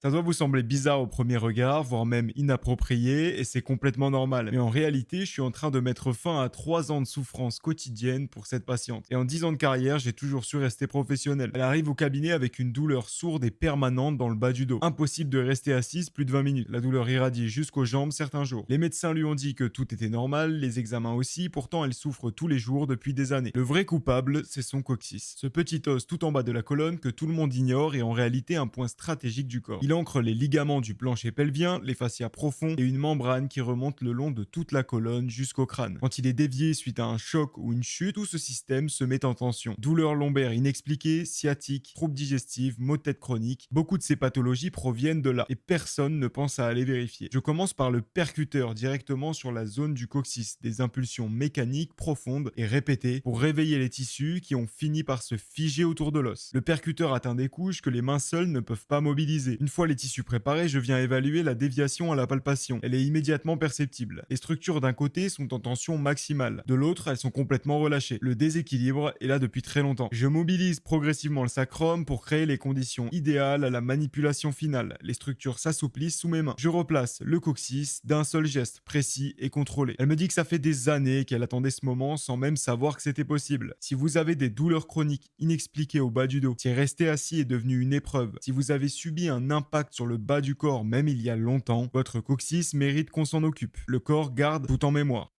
Ça doit vous sembler bizarre au premier regard, voire même inapproprié, et c'est complètement normal. Mais en réalité, je suis en train de mettre fin à 3 ans de souffrance quotidienne pour cette patiente. Et en 10 ans de carrière, j'ai toujours su rester professionnel. Elle arrive au cabinet avec une douleur sourde et permanente dans le bas du dos. Impossible de rester assise plus de 20 minutes. La douleur irradie jusqu'aux jambes certains jours. Les médecins lui ont dit que tout était normal, les examens aussi, pourtant elle souffre tous les jours depuis des années. Le vrai coupable, c'est son coccyx. Ce petit os tout en bas de la colonne que tout le monde ignore est en réalité un point stratégique du corps. Il ancre les ligaments du plancher pelvien, les fascias profonds et une membrane qui remonte le long de toute la colonne jusqu'au crâne. Quand il est dévié suite à un choc ou une chute, tout ce système se met en tension. Douleur lombaire inexpliquée, sciatique, troubles digestifs, maux de tête chroniques, beaucoup de ces pathologies proviennent de là et personne ne pense à aller vérifier. Je commence par le percuteur directement sur la zone du coccyx, des impulsions mécaniques profondes et répétées pour réveiller les tissus qui ont fini par se figer autour de l'os. Le percuteur atteint des couches que les mains seules ne peuvent pas mobiliser. Une fois les tissus préparés, je viens évaluer la déviation à la palpation. Elle est immédiatement perceptible. Les structures d'un côté sont en tension maximale, de l'autre, elles sont complètement relâchées. Le déséquilibre est là depuis très longtemps. Je mobilise progressivement le sacrum pour créer les conditions idéales à la manipulation finale. Les structures s'assouplissent sous mes mains. Je replace le coccyx d'un seul geste précis et contrôlé. Elle me dit que ça fait des années qu'elle attendait ce moment sans même savoir que c'était possible. Si vous avez des douleurs chroniques inexpliquées au bas du dos, si rester assis est devenu une épreuve, si vous avez subi un impact sur le bas du corps même il y a longtemps, votre coccyx mérite qu'on s'en occupe. Le corps garde tout en mémoire.